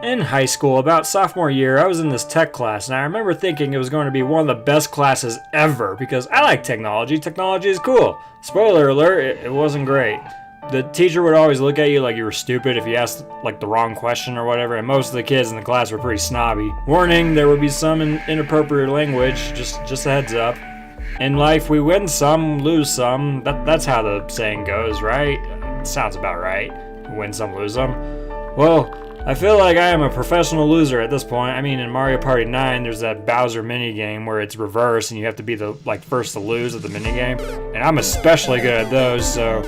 In high school, about sophomore year, I was in this tech class, and I remember thinking it was going to be one of the best classes ever because I like technology. Technology is cool. Spoiler alert, it wasn't great. The teacher would always look at you like you were stupid if you asked like the wrong question or whatever, and most of the kids in the class were pretty snobby. Warning, there would be some inappropriate language, just a heads up. In life, we win some, lose some. That's how the saying goes, right? Sounds about right. Win some, lose some. Well, I feel like I am a professional loser at this point. I mean, in Mario Party 9, there's that Bowser minigame where it's reversed and you have to be the first to lose at the minigame. And I'm especially good at those, so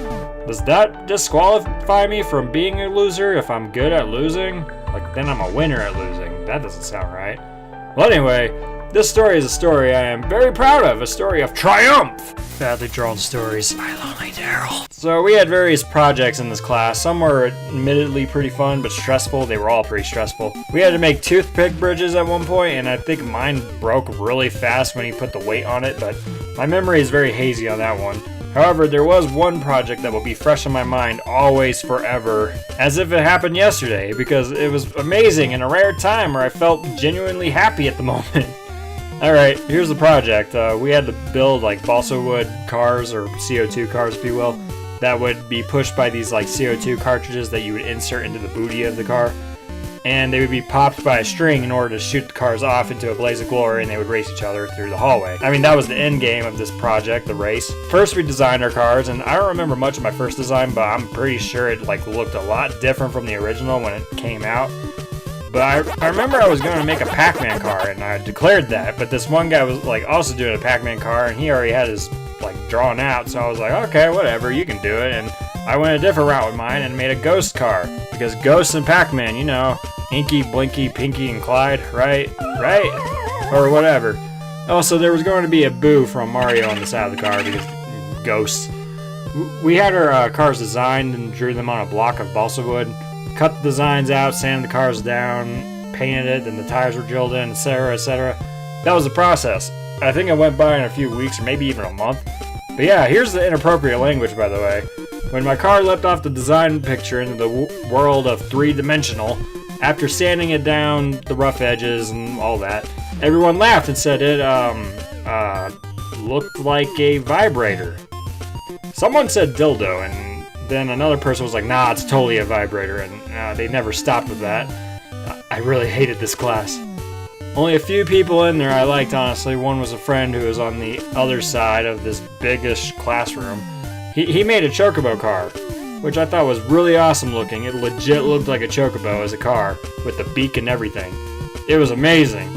does that disqualify me from being a loser if I'm good at losing? Like, then I'm a winner at losing. That doesn't sound right. Well, anyway, this story is a story I am very proud of, a story of triumph. Badly drawn stories. My lonely Daryl. So we had various projects in this class. Some were admittedly pretty fun, but stressful. They were all pretty stressful. We had to make toothpick bridges at one point, and I think mine broke really fast when he put the weight on it, but my memory is very hazy on that one. However, there was one project that will be fresh in my mind always forever, as if it happened yesterday, because it was amazing and a rare time where I felt genuinely happy at the moment. Alright, here's the project. We had to build like balsa wood cars, or CO2 cars if you will, that would be pushed by these like CO2 cartridges that you would insert into the booty of the car. And they would be popped by a string in order to shoot the cars off into a blaze of glory, and they would race each other through the hallway. I mean, that was the end game of this project, the race. First we designed our cars, and I don't remember much of my first design, but I'm pretty sure it like looked a lot different from the original when it came out. But I remember I was going to make a Pac-Man car, and I declared that, but this one guy was like also doing a Pac-Man car, and he already had his like drawn out, so I was like, okay, whatever, you can do it. And I went a different route with mine and made a ghost car, because Ghosts and Pac-Man, you know, Inky, Blinky, Pinky, and Clyde, right? Or whatever. Also, there was going to be a Boo from Mario on the side of the car, because ghosts. We had our cars designed and drew them on a block of balsa wood, cut the designs out, sanded the cars down, painted it, then the tires were drilled in, etc., etc. That was the process. I think it went by in a few weeks, or maybe even a month. But yeah, here's the inappropriate language, by the way. When my car leapt off the design picture into the world of three-dimensional, after sanding it down, the rough edges and all that, everyone laughed and said it, looked like a vibrator. Someone said dildo, and then another person was like, nah, it's totally a vibrator, and they never stopped with that. I really hated this class. Only a few people in there I liked, honestly. One was a friend who was on the other side of this biggish classroom. He made a chocobo car, which I thought was really awesome looking. It legit looked like a chocobo as a car, with the beak and everything. It was amazing.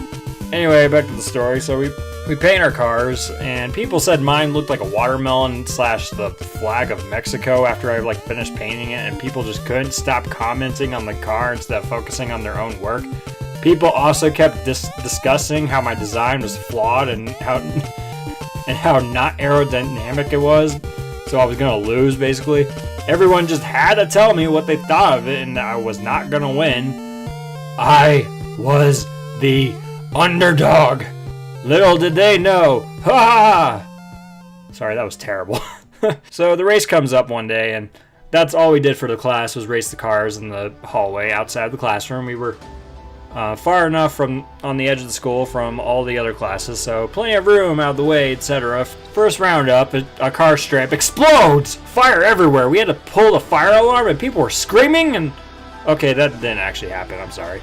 Anyway, back to the story. So we paint our cars, and people said mine looked like a watermelon / the flag of Mexico after I like finished painting it, and people just couldn't stop commenting on the car instead of focusing on their own work. People also kept discussing how my design was flawed and how not aerodynamic it was, so I was gonna lose basically. Everyone just had to tell me what they thought of it, and I was not gonna win. I was the underdog. Little did they know. Ha! Sorry, that was terrible. So the race comes up one day, and that's all we did for the class was race the cars in the hallway outside the classroom. We were far enough from on the edge of the school from all the other classes, so plenty of room out of the way, etc. First round up, a car strip explodes! Fire everywhere! We had to pull the fire alarm and people were screaming and... Okay, that didn't actually happen, I'm sorry.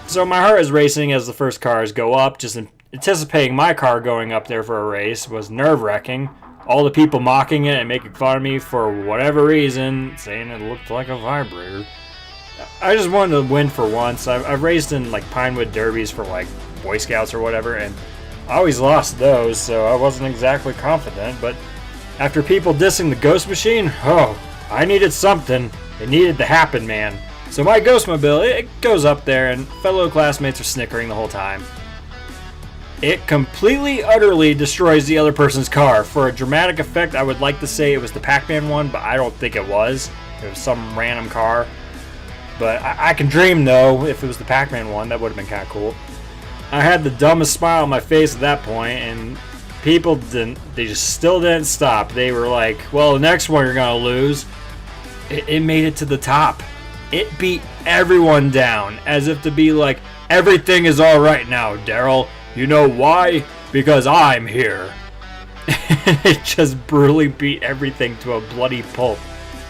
So my heart is racing as the first cars go up. Just anticipating my car going up there for a race was nerve-wracking. All the people mocking it and making fun of me for whatever reason, saying it looked like a vibrator. I just wanted to win for once. I've raced in like Pinewood Derbies for like Boy Scouts or whatever, and I always lost those, so I wasn't exactly confident. But after people dissing the Ghost Machine, oh, I needed something. It needed to happen, man. So my Ghostmobile, it goes up there, and fellow classmates are snickering the whole time. It completely, utterly destroys the other person's car. For a dramatic effect, I would like to say it was the Pac-Man one, but I don't think it was. It was some random car. But I can dream, though, if it was the Pac-Man one. That would have been kind of cool. I had the dumbest smile on my face at that point, and people they just still didn't stop. They were like, well, the next one you're going to lose. It made it to the top. It beat everyone down, as if to be like, everything is alright now, Daryl. You know why? Because I'm here. It just brutally beat everything to a bloody pulp.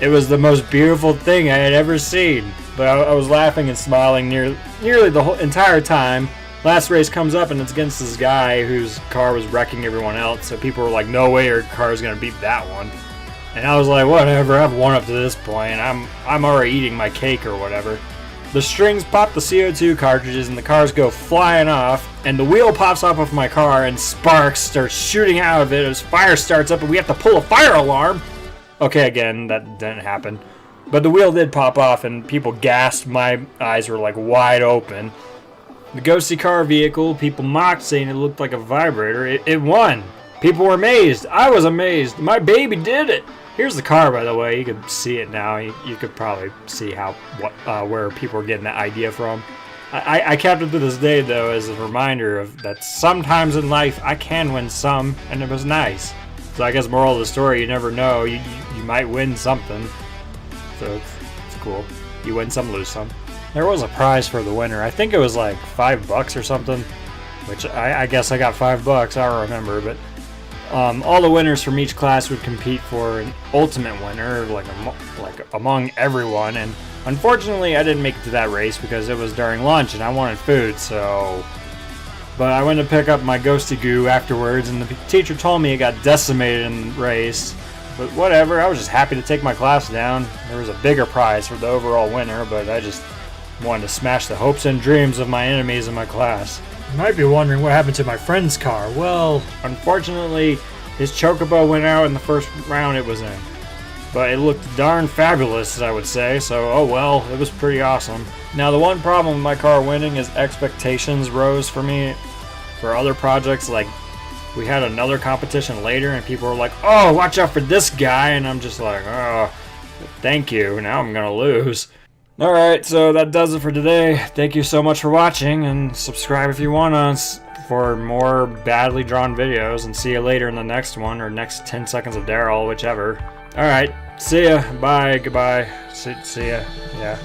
It was the most beautiful thing I had ever seen. But I was laughing and smiling nearly the whole entire time. Last race comes up and it's against this guy whose car was wrecking everyone else. So people were like, no way your car is gonna beat that one. And I was like, whatever, I've won up to this point. I'm already eating my cake or whatever. The strings pop the CO2 cartridges and the cars go flying off, and the wheel pops off of my car and sparks start shooting out of it as fire starts up and we have to pull a fire alarm. Okay, again, that didn't happen. But the wheel did pop off and people gasped. My eyes were like wide open. The ghosty car vehicle, people mocked saying it looked like a vibrator. It won. People were amazed. I was amazed. My baby did it. Here's the car, by the way. You can see it now. You could probably see where people were getting that idea from. I kept it to this day, though, as a reminder of that sometimes in life I can win some, and it was nice. So I guess moral of the story, you never know. You might win something. So it's cool. You win some, lose some. There was a prize for the winner. I think it was like $5 or something, which I guess I got $5. I don't remember, but all the winners from each class would compete for an ultimate winner, like among everyone. And unfortunately, I didn't make it to that race because it was during lunch and I wanted food. So, but I went to pick up my ghosty goo afterwards, and the teacher told me it got decimated in the race. But whatever, I was just happy to take my class down. There was a bigger prize for the overall winner, but I just wanted to smash the hopes and dreams of my enemies in my class. You might be wondering what happened to my friend's car. Well, unfortunately, his chocobo went out in the first round it was in. But it looked darn fabulous, I would say, so oh well, it was pretty awesome. Now, the one problem with my car winning is expectations rose for me for other projects. Like, we had another competition later and people were like, oh, watch out for this guy, and I'm just like, oh, thank you, now I'm gonna lose. Alright, so that does it for today. Thank you so much for watching, and subscribe if you want us for more badly drawn videos, and see you later in the next one, or next 10 seconds of Daryl, whichever. Alright, see ya, bye, goodbye, see ya, yeah.